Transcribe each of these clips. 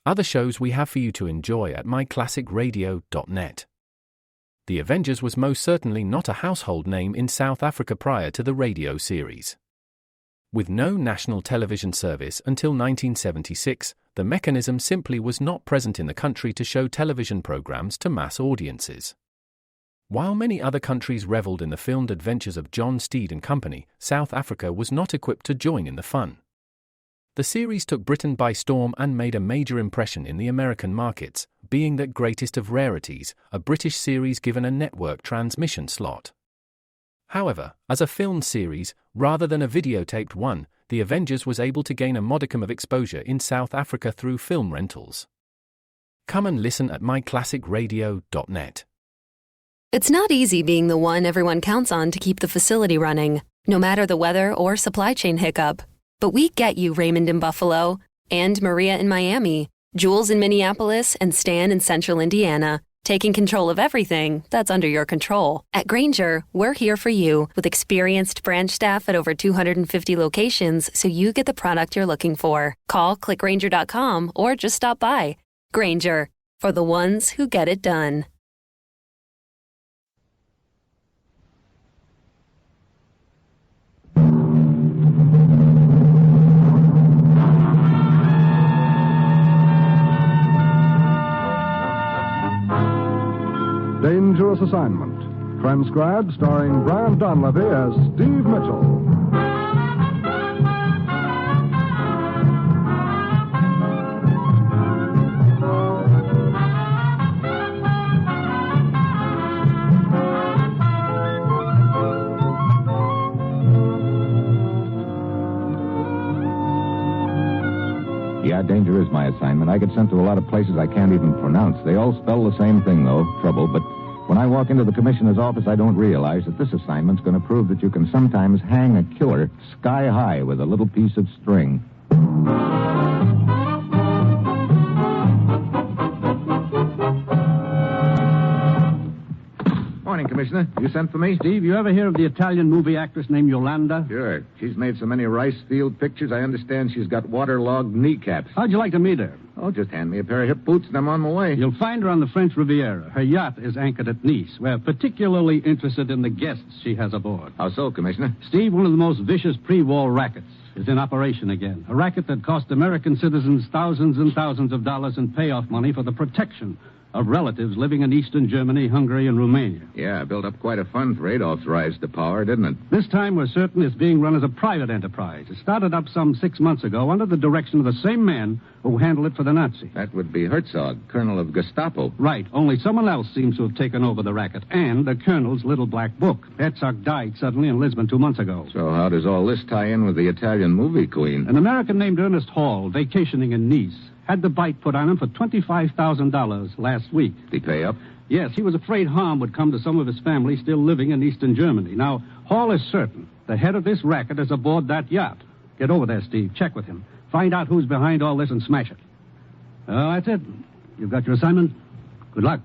Other shows we have for you to enjoy at myclassicradio.net. The Avengers was most certainly not a household name in South Africa prior to the radio series. With no national television service until 1976, the mechanism simply was not present in the country to show television programs to mass audiences. While many other countries reveled in the filmed adventures of John Steed and company, South Africa was not equipped to join in the fun. The series took Britain by storm and made a major impression in the American markets, being that greatest of rarities, a British series given a network transmission slot. However, as a filmed series, rather than a videotaped one, The Avengers was able to gain a modicum of exposure in South Africa through film rentals. Come and listen at myclassicradio.net. It's not easy being the one everyone counts on to keep the facility running, no matter the weather or supply chain hiccup. But we get you, Raymond in Buffalo, and Maria in Miami, Jules in Minneapolis, and Stan in Central Indiana, taking control of everything that's under your control. At Grainger, we're here for you with experienced branch staff at over 250 locations so you get the product you're looking for. Call, click Grainger.com, or just stop by. Grainger, for the ones who get it done. Dangerous Assignment, transcribed starring Brian Donlevy as Steve Mitchell. Yeah, danger is my assignment. I get sent to a lot of places I can't even pronounce. They all spell the same thing, though, trouble. But when I walk into the commissioner's office, I don't realize that this assignment's going to prove that you can sometimes hang a killer sky high with a little piece of string. Morning, Commissioner. You sent for me? Steve, you ever hear of the Italian movie actress named Yolanda? Sure. She's made so many rice field pictures, I understand she's got waterlogged kneecaps. How'd you like to meet her? Oh, just hand me a pair of hip boots and I'm on my way. You'll find her on the French Riviera. Her yacht is anchored at Nice. We're particularly interested in the guests she has aboard. How so, Commissioner? Steve, one of the most vicious pre-war rackets is in operation again. A racket that cost American citizens thousands and thousands of dollars in payoff money for the protection of relatives living in Eastern Germany, Hungary, and Romania. Yeah, built up quite a fund for Adolf's rise to power, didn't it? This time we're certain it's being run as a private enterprise. It started up some 6 months ago under the direction of the same man who handled it for the Nazis. That would be Herzog, colonel of Gestapo. Right, only someone else seems to have taken over the racket, and the colonel's little black book. Herzog died suddenly in Lisbon 2 months ago. So how does all this tie in with the Italian movie queen? An American named Ernest Hall, vacationing in Nice, had the bite put on him for $25,000 last week. Did he pay up? Yes, he was afraid harm would come to some of his family still living in Eastern Germany. Now, Hall is certain the head of this racket is aboard that yacht. Get over there, Steve. Check with him. Find out who's behind all this and smash it. Oh, that's it. You've got your assignment. Good luck.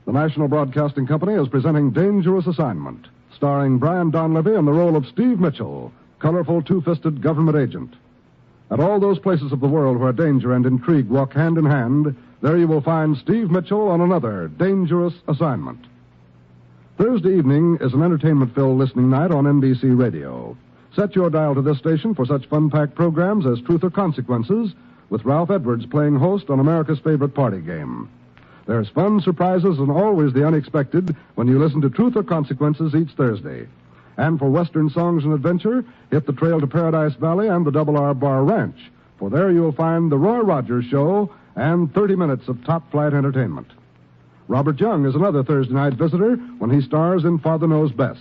The National Broadcasting Company is presenting Dangerous Assignment, starring Brian Donlevy in the role of Steve Mitchell, colorful two-fisted government agent. At all those places of the world where danger and intrigue walk hand in hand, there you will find Steve Mitchell on another Dangerous Assignment. Thursday evening is an entertainment-filled listening night on NBC Radio. Set your dial to this station for such fun-packed programs as Truth or Consequences, with Ralph Edwards playing host on America's favorite party game. There's fun, surprises, and always the unexpected when you listen to Truth or Consequences each Thursday. And for Western songs and adventure, hit the trail to Paradise Valley and the Double R Bar Ranch, for there you'll find The Roy Rogers Show and 30 minutes of top-flight entertainment. Robert Young is another Thursday night visitor when he stars in Father Knows Best.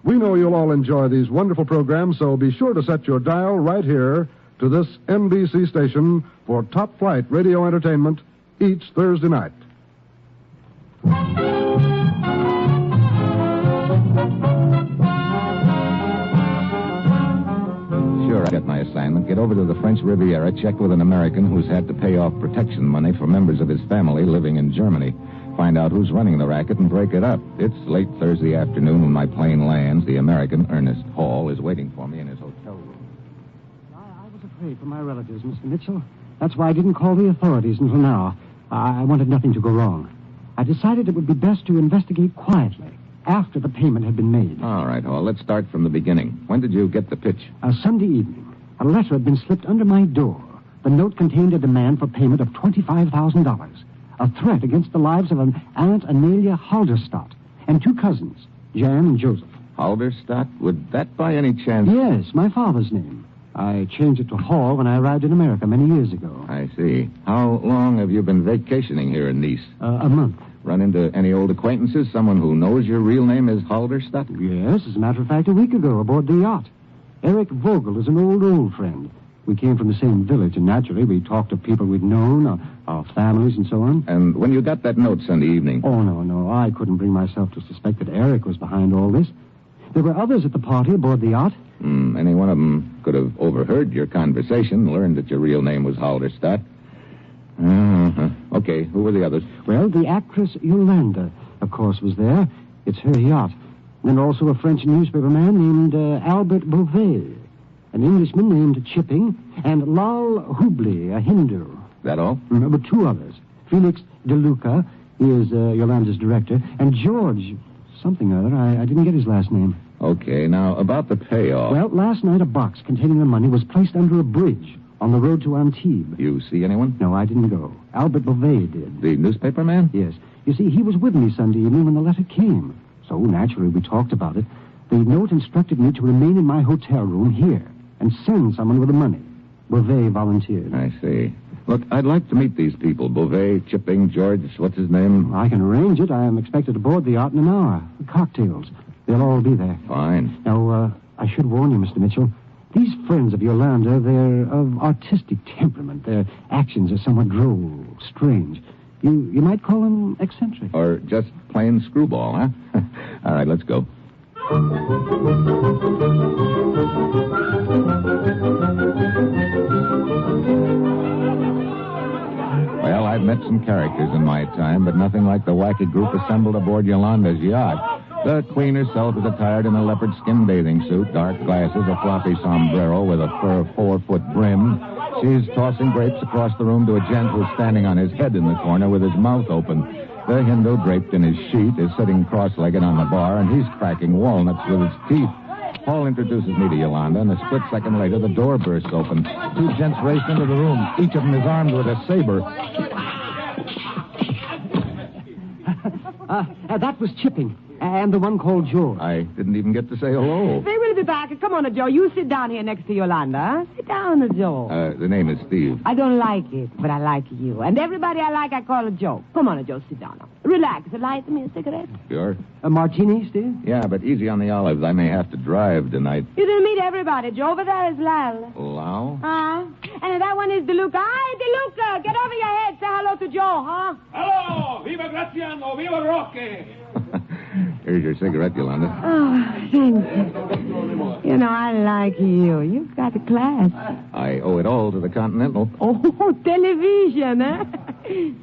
We know you'll all enjoy these wonderful programs, so be sure to set your dial right here to this NBC station for top-flight radio entertainment each Thursday night. Sure, I get my assignment. assignment. Get over to the French Riviera, check with an American who's had to pay off protection money for members of his family living in Germany. Find out who's running the racket and break it up. It's late Thursday afternoon when my plane lands. The American, Ernest Hall, is waiting for me in his hotel room. I was afraid for my relatives, Mr. Mitchell. That's why I didn't call the authorities until now. I wanted nothing to go wrong. I decided it would be best to investigate quietly after the payment had been made. All right, Hall, let's start from the beginning. When did you get the pitch? Sunday evening. A letter had been slipped under my door. The note contained a demand for payment of $25,000. A threat against the lives of an Aunt Amelia Halderstadt and two cousins, Jan and Joseph. Halderstadt? Would that by any chance... Yes, my father's name. I changed it to Hall when I arrived in America many years ago. I see. How long have you been vacationing here in Nice? A month. Run into any old acquaintances? Someone who knows your real name is Halderstadt? Yes, as a matter of fact, a week ago aboard the yacht. Eric Vogel is an old friend. We came from the same village, and naturally we talked to people we'd known, our families and so on. And when you got that note Sunday evening? Oh, no. I couldn't bring myself to suspect that Eric was behind all this. There were others at the party aboard the yacht. Any one of them could have overheard your conversation, learned that your real name was Halderstadt. Okay, who were the others? Well, the actress Yolanda, of course, was there. It's her yacht. And also a French newspaper man named Albert Beauvais, an Englishman named Chipping, and Lal Hubli, a Hindu. That all? But two others. Felix De Luca, he is Yolanda's director, and George something or other. I didn't get his last name. Okay, now, about the payoff. Well, last night a box containing the money was placed under a bridge on the road to Antibes. You see anyone? No, I didn't go. Albert Beauvais did. The newspaper man? Yes. You see, he was with me Sunday evening when the letter came. So, naturally, we talked about it. The note instructed me to remain in my hotel room here and send someone with the money. Beauvais volunteered. I see. Look, I'd like to meet these people. Beauvais, Chipping, George, what's his name? I can arrange it. I am expected aboard the yacht in an hour. Cocktails. They'll all be there. Fine. Now, I should warn you, Mr. Mitchell. These friends of Yolanda, they're of artistic temperament. Their actions are somewhat droll, strange. You might call them eccentric. Or just plain screwball, huh? All right, let's go. Well, I've met some characters in my time, but nothing like the wacky group assembled aboard Yolanda's yacht. The queen herself is attired in a leopard skin bathing suit, dark glasses, a floppy sombrero with a fur 4-foot brim. She's tossing grapes across the room to a gent who's standing on his head in the corner with his mouth open. The Hindu, draped in his sheet, is sitting cross-legged on the bar, and he's cracking walnuts with his teeth. Paul introduces me to Yolanda, and a split second later, the door bursts open. Two gents race into the room. Each of them is armed with a saber. That was Chipping, and the one called George. I didn't even get to say hello. They will be back. Come on, Joe. You sit down here next to Yolanda. Sit down, Joe. The name is Steve. I don't like it, but I like you. And everybody I like, I call a Joe. Come on, Joe. Sit down. Relax. Light me a cigarette. Sure. A martini, Steve? Yeah, but easy on the olives. I may have to drive tonight. You didn't meet everybody, Joe. Over there is Lal. Lal? And that one is DeLuca. Hi, DeLuca. Get over your head. Say hello to Joe, huh? Hello! Viva Graziano! Viva Roque! Here's your cigarette, Yolanda. Oh, thank you. You know, I like you. You've got a class. I owe it all to the Continental. Oh, television, huh?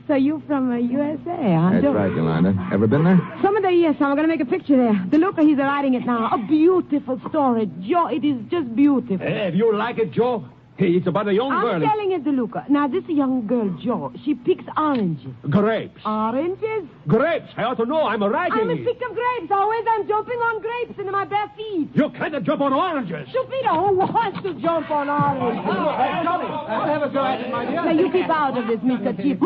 So you from USA, huh? That's right, Yolanda. Ever been there? Some of the years, I'm going to make a picture there. DeLuca, he's writing it now. A beautiful story. Joe, it is just beautiful. Hey, if you like it, Joe, hey, it's about a young girl. I'm telling you, DeLuca. Now, this young girl, Joe, she picks oranges. Grapes. Oranges? Grapes. I ought to know. I'm writing. I'm sick of grapes. Always I'm jumping on grapes into my bare feet. You can't jump on oranges. Stupido, who wants to jump on oranges? I'll have a go at it, my dear. Now, you keep out of this, Mr. Chip.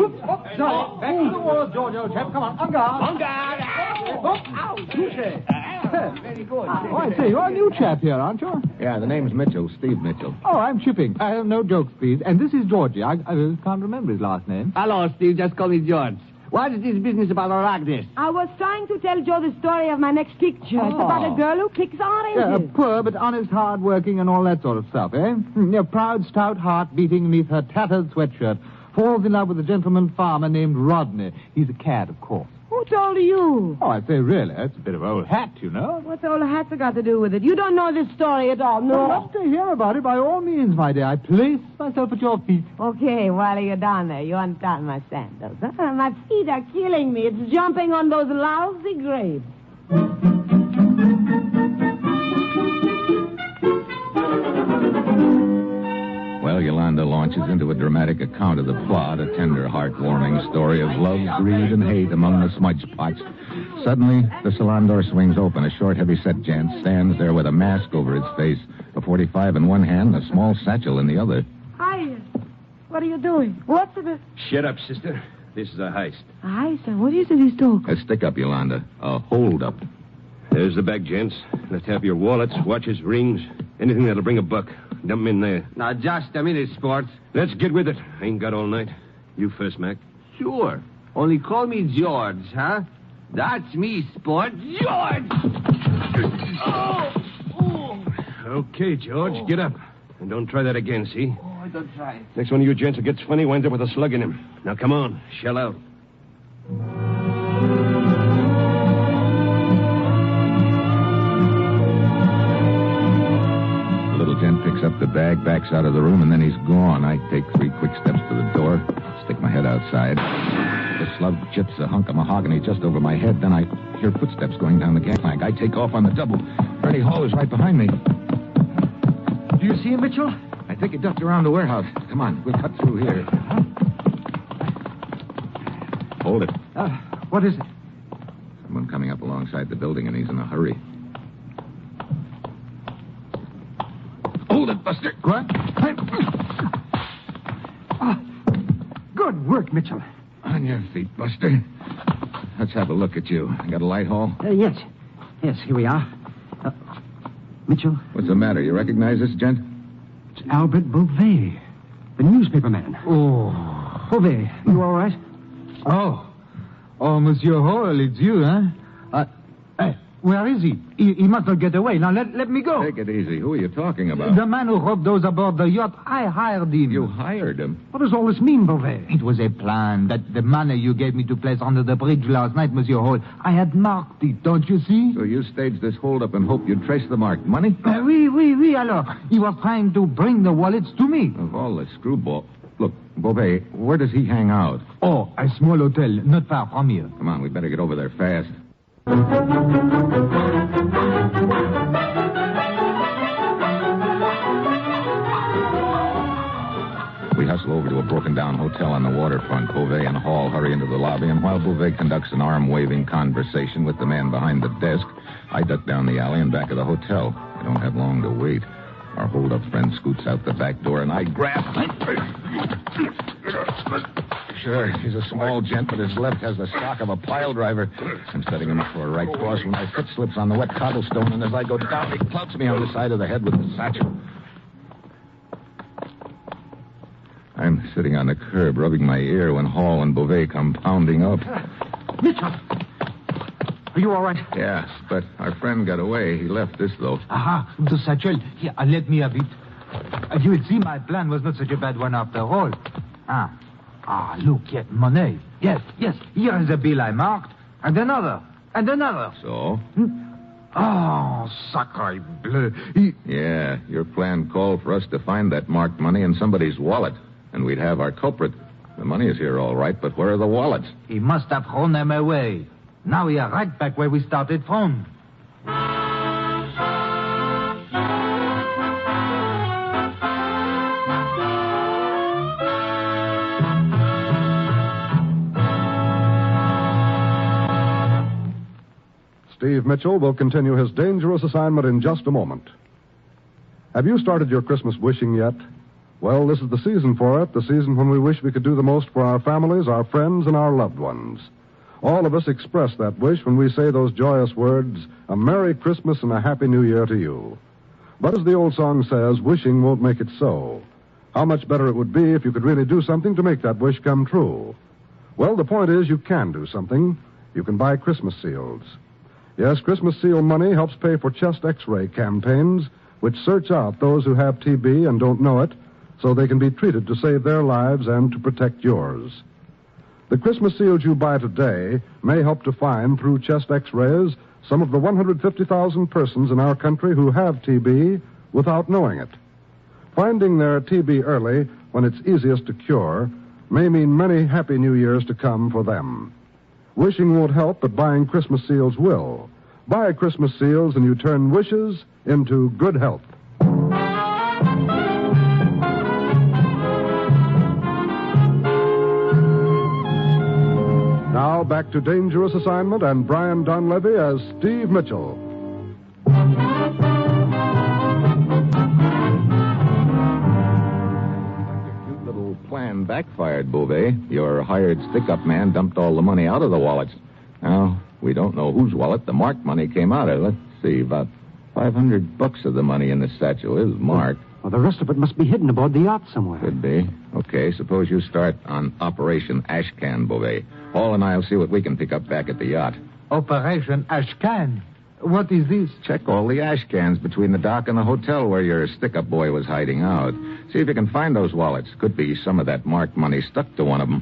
No, back to the wall, Giorgio, chap. Come on, on guard. On guard. Ow, touche. Very good. Oh, I say, you're a new chap here, aren't you? Yeah, the name's Mitchell, Steve Mitchell. Oh, I'm Chipping. No jokes, please. And this is Georgie. I can't remember his last name. Hello, Steve. Just call me George. What is this business about Aragnes? I was trying to tell Joe the story of my next picture. It's about a girl who picks oranges. Poor but honest, hard-working, and all that sort of stuff, eh? A proud, stout heart beating beneath her tattered sweatshirt. Falls in love with a gentleman farmer named Rodney. He's a cad, of course. Who told you? Oh, I say, really, that's a bit of old hat, you know. What's old hats got to do with it? You don't know this story at all, I'd no? love to hear about it by all means, my dear. I place myself at your feet. Okay, while you're down there, you untie my sandals. My feet are killing me. It's jumping on those lousy grapes. Well, Yolanda launches into a dramatic account of the plot, a tender, heartwarming story of love, greed, and hate among the smudge pots. Suddenly, the salon door swings open. A short, heavy-set gent stands there with a mask over his face, a .45 in one hand, a small satchel in the other. Hi. What are you doing? What's it? Shut up, sister. This is a heist. A heist? What is it he's talking? A stick-up, Yolanda. A hold-up. There's the bag, gents. Let's have your wallets, watches, rings, anything that'll bring a buck. Dump 'em in there. Now, just a minute, Sport. Let's get with it. I ain't got all night. You first, Mac. Sure. Only call me George, huh? That's me, Sport. George! Okay, George, get up. And don't try that again, see? Oh, I don't try. Next one of you gents that gets funny winds up with a slug in him. Now, come on. Shell out. Picks up the bag, backs out of the room, and then he's gone. I take 3 quick steps to the door, stick my head outside. The slug chips a hunk of mahogany just over my head. Then I hear footsteps going down the gangplank. I take off on the double. Freddie Hall is right behind me. Do you see him, Mitchell? I think he ducked around the warehouse. Come on, we'll cut through here. Hold it. What is it? Someone coming up alongside the building, and he's in a hurry. Hold it, Buster. What? Good work, Mitchell. On your feet, Buster. Let's have a look at you. Got a light, Hall? Yes. Yes, here we are. Mitchell? What's the matter? You recognize this gent? It's Albert Beauvais, the newspaper man. Oh. Beauvais, you all right? Oh, Monsieur Hall, it's you, huh? Where is he? He must not get away. Now, let me go. Take it easy. Who are you talking about? The man who robbed those aboard the yacht, I hired him. You hired him? What does all this mean, Beauvais? It was a plan that the money you gave me to place under the bridge last night, Monsieur Hall, I had marked it, don't you see? So you staged this hold-up and hoped you'd trace the marked money? Oui, alors. He was trying to bring the wallets to me. Of all the screwball... Look, Beauvais, where does he hang out? Oh, a small hotel, not far from here. Come on, we better get over there fast. We hustle over to a broken-down hotel on the waterfront. Beauvais and Hall hurry into the lobby, and while Beauvais conducts an arm-waving conversation with the man behind the desk, I duck down the alley and back of the hotel. I don't have long to wait. Our hold-up friend scoots out the back door, and I grab him. Sure, he's a small gent, but his left has the stock of a pile driver. I'm setting him up for a right cross when my foot slips on the wet cobblestone, and as I go down, he clouts me on the side of the head with the satchel. I'm sitting on the curb, rubbing my ear, when Hall and Beauvais come pounding up. Mitchell! Are you all right? Yes, but our friend got away. He left this, though. Aha, the satchel. Here, let me have it. You will see my plan was not such a bad one after all. Look, yet money. Yes, here is a bill I marked. And another. So? Oh, sacre bleu. Yeah, your plan called for us to find that marked money in somebody's wallet. And we'd have our culprit. The money is here all right, but where are the wallets? He must have thrown them away. Now we are right back where we started from. Steve Mitchell will continue his dangerous assignment in just a moment. Have you started your Christmas wishing yet? Well, this is the season for it, the season when we wish we could do the most for our families, our friends, and our loved ones. All of us express that wish when we say those joyous words, a Merry Christmas and a Happy New Year to you. But as the old song says, wishing won't make it so. How much better it would be if you could really do something to make that wish come true. Well, the point is you can do something. You can buy Christmas seals. Yes, Christmas seal money helps pay for chest X-ray campaigns, which search out those who have TB and don't know it, so they can be treated to save their lives and to protect yours. The Christmas seals you buy today may help to find, through chest x-rays, some of the 150,000 persons in our country who have TB without knowing it. Finding their TB early, when it's easiest to cure, may mean many happy New Years to come for them. Wishing won't help, but buying Christmas seals will. Buy Christmas seals and you turn wishes into good health. Now back to Dangerous Assignment and Brian Donlevy as Steve Mitchell. Your cute little plan backfired, Beauvais. Your hired stick-up man dumped all the money out of the wallets. Now, we don't know whose wallet the marked money came out of. Let's see, about $500 of the money in this satchel is marked. Well, the rest of it must be hidden aboard the yacht somewhere. Could be. Okay, suppose you start on Operation Ashcan, Beauvais. Hall and I'll see what we can pick up back at the yacht. Operation Ashcan. What is this? Check all the ash cans between the dock and the hotel where your stick-up boy was hiding out. See if you can find those wallets. Could be some of that marked money stuck to one of them.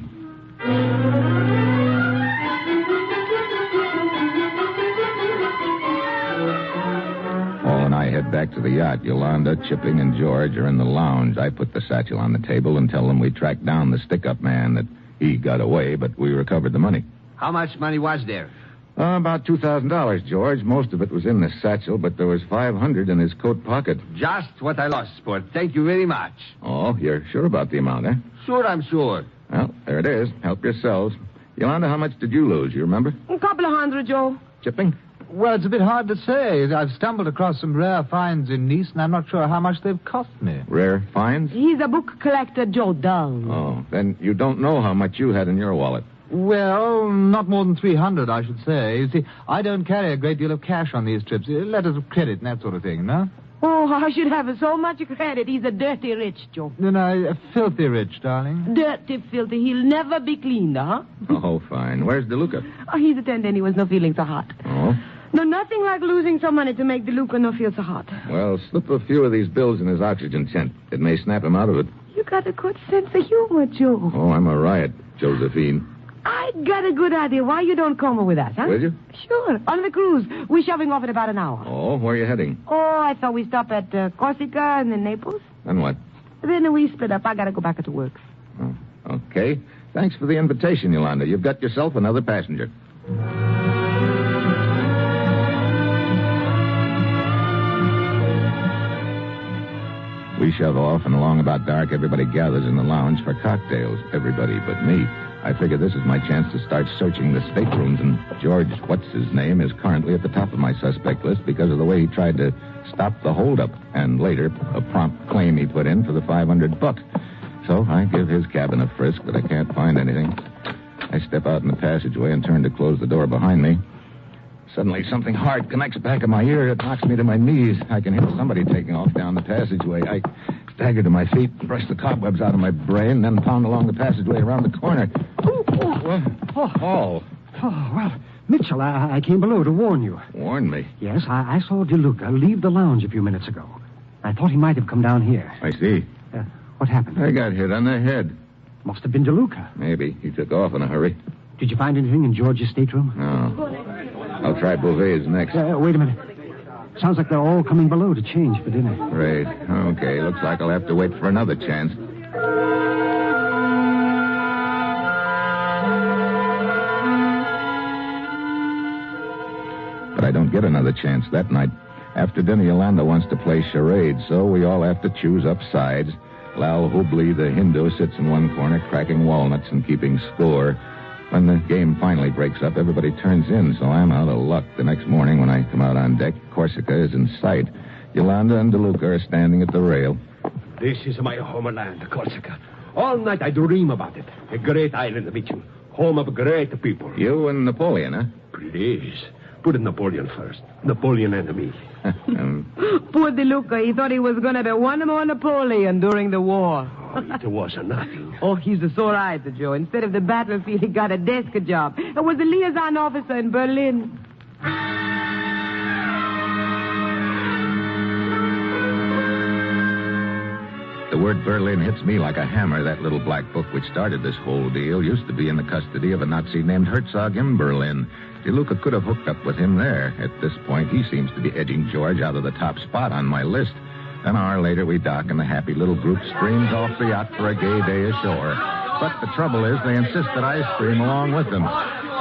Hall and I head back to the yacht. Yolanda, Chipping, and George are in the lounge. I put the satchel on the table and tell them we tracked down the stick-up man, that he got away, but we recovered the money. How much money was there? About $2,000, George. Most of it was in the satchel, but there was $500 in his coat pocket. Just what I lost, Sport. Thank you very much. Oh, you're sure about the amount, eh? Sure, I'm sure. Well, there it is. Help yourselves. Yolanda, how much did you lose? You remember? A couple of hundred, Joe. Chipping? Well, it's a bit hard to say. I've stumbled across some rare finds in Nice, and I'm not sure how much they've cost me. Rare finds? He's a book collector, Joe Dunn. Oh, then you don't know how much you had in your wallet. Well, not more than 300, I should say. You see, I don't carry a great deal of cash on these trips. Letters of credit and that sort of thing, no? Oh, I should have so much credit. He's a dirty rich, Joe. No, filthy rich, darling. Dirty, filthy. He'll never be cleaned, huh? Oh, fine. Where's DeLuca? Oh, he's attending. He was no feeling so hot. Oh? No, nothing like losing some money to make DeLuca no feel so hot. Well, slip a few of these bills in his oxygen tent. It may snap him out of it. You got a good sense of humor, Joe. Oh, I'm a riot, Josephine. I got a good idea why you don't come with us, huh? Will you? Sure. On the cruise. We're shoving off in about an hour. Oh, where are you heading? Oh, I thought we'd stop at Corsica and then Naples. Then what? Then we split up. I got to go back to work. Oh, okay. Thanks for the invitation, Yolanda. You've got yourself another passenger. We shove off, and along about dark, everybody gathers in the lounge for cocktails. Everybody but me. I figure this is my chance to start searching the staterooms, and George What's-His-Name is currently at the top of my suspect list because of the way he tried to stop the holdup, and later a prompt claim he put in for the $500. So I give his cabin a frisk, but I can't find anything. I step out in the passageway and turn to close the door behind me. Suddenly, something hard connects back of my ear. It knocks me to my knees. I can hear somebody taking off down the passageway. I stagger to my feet, brush the cobwebs out of my brain, then pound along the passageway around the corner. Oh. Oh, well, Mitchell, I came below to warn you. Warn me? Yes, I saw DeLuca leave the lounge a few minutes ago. I thought he might have come down here. I see. What happened? I got hit on the head. Must have been DeLuca. Maybe. He took off in a hurry. Did you find anything in George's stateroom? No. I'll try Beauvais next. Wait a minute. Sounds like they're all coming below to change for dinner. Great. Okay, looks like I'll have to wait for another chance. But I don't get another chance that night. After dinner, Yolanda wants to play charades, so we all have to choose up sides. Lal Hubli, the Hindu, sits in one corner, cracking walnuts and keeping score. When the game finally breaks up, everybody turns in, so I'm out of luck. The next morning, when I come out on deck, Corsica is in sight. Yolanda and DeLuca are standing at the rail. This is my homeland, Corsica. All night I dream about it. A great island, Mitchell. Home of great people. You and Napoleon, huh? Please. Put Napoleon first. Napoleon and me. Poor DeLuca. He thought he was going to be one more Napoleon during the war. It was nothing. Oh, he's a sore eyed, Joe. Instead of the battlefield, he got a desk job. It was a liaison officer in Berlin. The word Berlin hits me like a hammer. That little black book which started this whole deal used to be in the custody of a Nazi named Herzog in Berlin. DeLuca could have hooked up with him there. At this point, he seems to be edging George out of the top spot on my list. An hour later, we dock, and the happy little group streams off the yacht for a gay day ashore. But the trouble is, they insist that I stream along with them.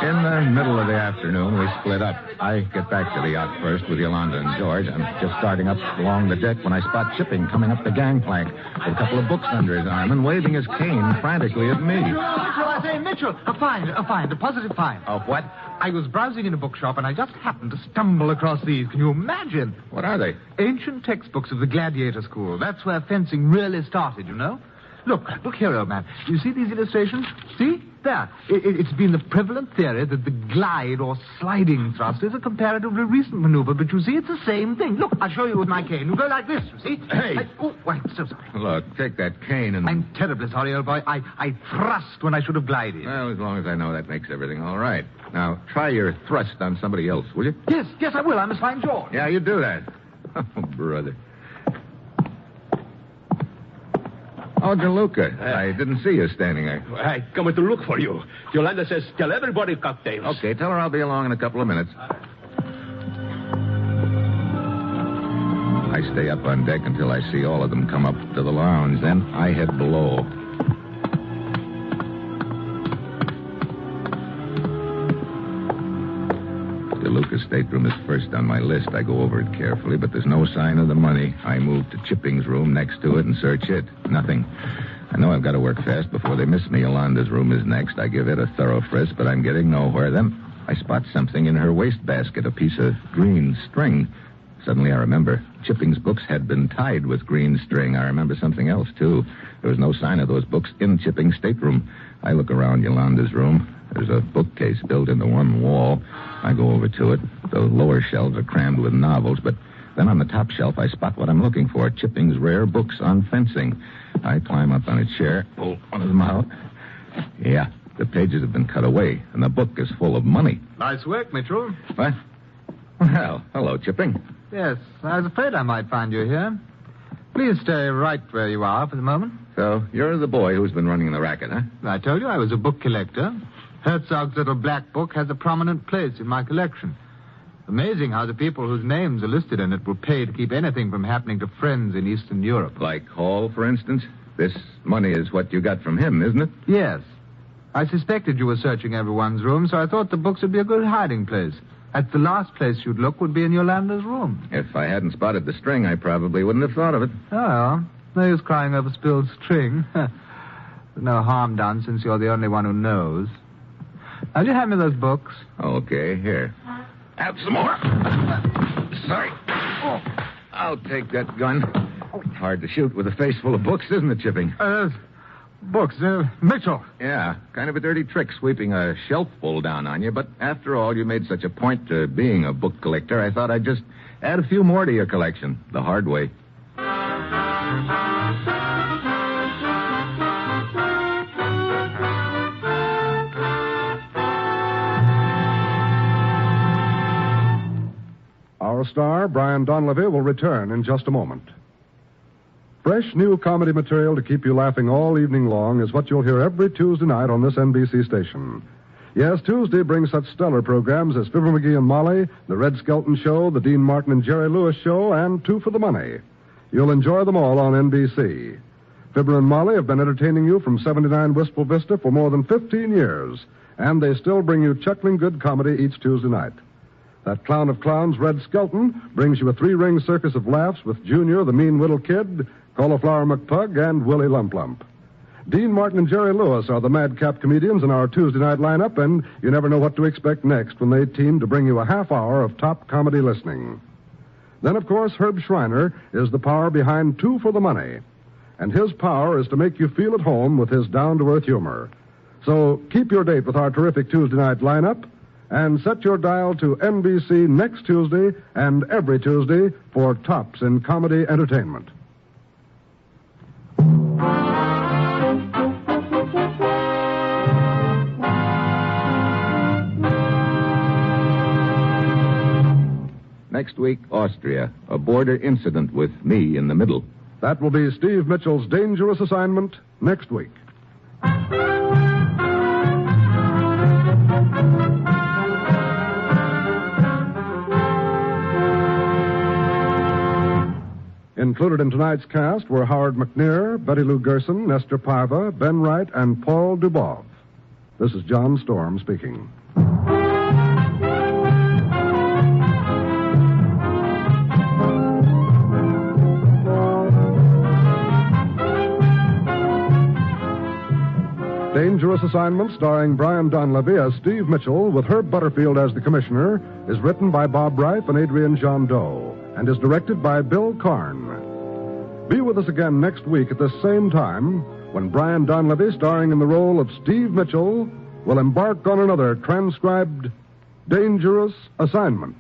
In the middle of the afternoon, we split up. I get back to the yacht first with Yolanda and George. I'm just starting up along the deck when I spot Chipping coming up the gangplank with a couple of books under his arm and waving his cane frantically at me. Mitchell, I say, Mitchell, a find, a positive find. Of what? I was browsing in a bookshop and I just happened to stumble across these. Can you imagine? What are they? Ancient textbooks of the gladiator school. That's where fencing really started, you know? Look here, old man. You see these illustrations? See? There. It's been the prevalent theory that the glide or sliding thrust is a comparatively recent maneuver, but you see, it's the same thing. Look, I'll show you with my cane. You go like this, you see? Hey! I'm so sorry. Look, take that cane and... I'm terribly sorry, old boy. I thrust when I should have glided. Well, as long as I know that makes everything all right. Now, try your thrust on somebody else, will you? Yes, I will. I must find George. Yeah, you do that. Oh, brother. Oh, DeLuca, I didn't see you standing there. I come to look for you. Yolanda says, tell everybody cocktails. Okay, tell her I'll be along in a couple of minutes. I stay up on deck until I see all of them come up to the lounge. Then I head below. DeLuca's stateroom is first on my list. I go over it carefully, but there's no sign of the money. I move to Chipping's room next to it and search it. Nothing. I know I've got to work fast before they miss me. Yolanda's room is next. I give it a thorough frisk, but I'm getting nowhere. Then I spot something in her wastebasket, a piece of green string. Suddenly I remember Chipping's books had been tied with green string. I remember something else, too. There was no sign of those books in Chipping's stateroom. I look around Yolanda's room. There's a bookcase built into one wall. I go over to it. The lower shelves are crammed with novels, but then on the top shelf I spot what I'm looking for, Chipping's rare books on fencing. I climb up on a chair, pull one of them out. Yeah, the pages have been cut away, and the book is full of money. Nice work, Mitchell. What? Well, hello, Chipping. Yes, I was afraid I might find you here. Please stay right where you are for the moment. So, you're the boy who's been running the racket, huh? I told you I was a book collector. Herzog's little black book has a prominent place in my collection. Amazing how the people whose names are listed in it will pay to keep anything from happening to friends in Eastern Europe. Like Hall, for instance? This money is what you got from him, isn't it? Yes. I suspected you were searching everyone's room, so I thought the books would be a good hiding place. At the last place you'd look would be in Yolanda's room. If I hadn't spotted the string, I probably wouldn't have thought of it. Oh, no use crying over spilled string. There's no harm done since you're the only one who knows. Now, you hand me those books? Okay, here. Have some more. Sorry. Oh, I'll take that gun. Hard to shoot with a face full of books, isn't it, Chipping? Books. Mitchell. Yeah, kind of a dirty trick sweeping a shelf full down on you, but after all, you made such a point to being a book collector, I thought I'd just add a few more to your collection, the hard way. Our star, Brian Donlevy, will return in just a moment. Fresh new comedy material to keep you laughing all evening long is what you'll hear every Tuesday night on this NBC station. Yes, Tuesday brings such stellar programs as Fibber McGee and Molly, The Red Skelton Show, The Dean Martin and Jerry Lewis Show, and Two for the Money. You'll enjoy them all on NBC. Fibber and Molly have been entertaining you from 79 Wistful Vista for more than 15 years, and they still bring you chuckling good comedy each Tuesday night. That clown of clowns, Red Skelton, brings you a three-ring circus of laughs with Junior, the mean little kid, Cauliflower McPug, and Willie Lump Lump. Dean Martin and Jerry Lewis are the madcap comedians in our Tuesday night lineup, and you never know what to expect next when they team to bring you a half hour of top comedy listening. Then, of course, Herb Schreiner is the power behind Two for the Money, and his power is to make you feel at home with his down-to-earth humor. So keep your date with our terrific Tuesday night lineup, and set your dial to NBC next Tuesday and every Tuesday for tops in comedy entertainment. Next week, Austria. A border incident with me in the middle. That will be Steve Mitchell's dangerous assignment next week. Included in tonight's cast were Howard McNear, Betty Lou Gerson, Nestor Parva, Ben Wright, and Paul Dubov. This is John Storm speaking. Dangerous Assignment, starring Brian Donlevy as Steve Mitchell, with Herb Butterfield as the commissioner, is written by Bob Reif and Adrian Jandot, and is directed by Bill Karn. Be with us again next week at this same time, when Brian Donlevy, starring in the role of Steve Mitchell, will embark on another transcribed Dangerous Assignment.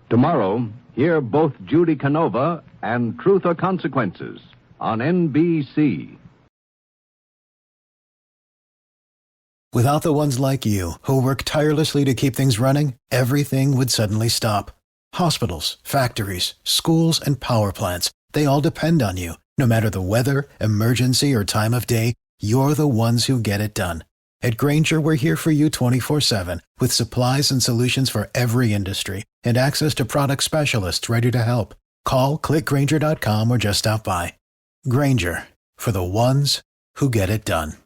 Tomorrow, hear both Judy Canova and Truth or Consequences on NBC. Without the ones like you, who work tirelessly to keep things running, everything would suddenly stop. Hospitals, factories, schools, and power plants, they all depend on you. No matter the weather, emergency, or time of day, you're the ones who get it done. At Grainger, we're here for you 24/7, with supplies and solutions for every industry, and access to product specialists ready to help. Call, click Grainger.com, or just stop by. Grainger, for the ones who get it done.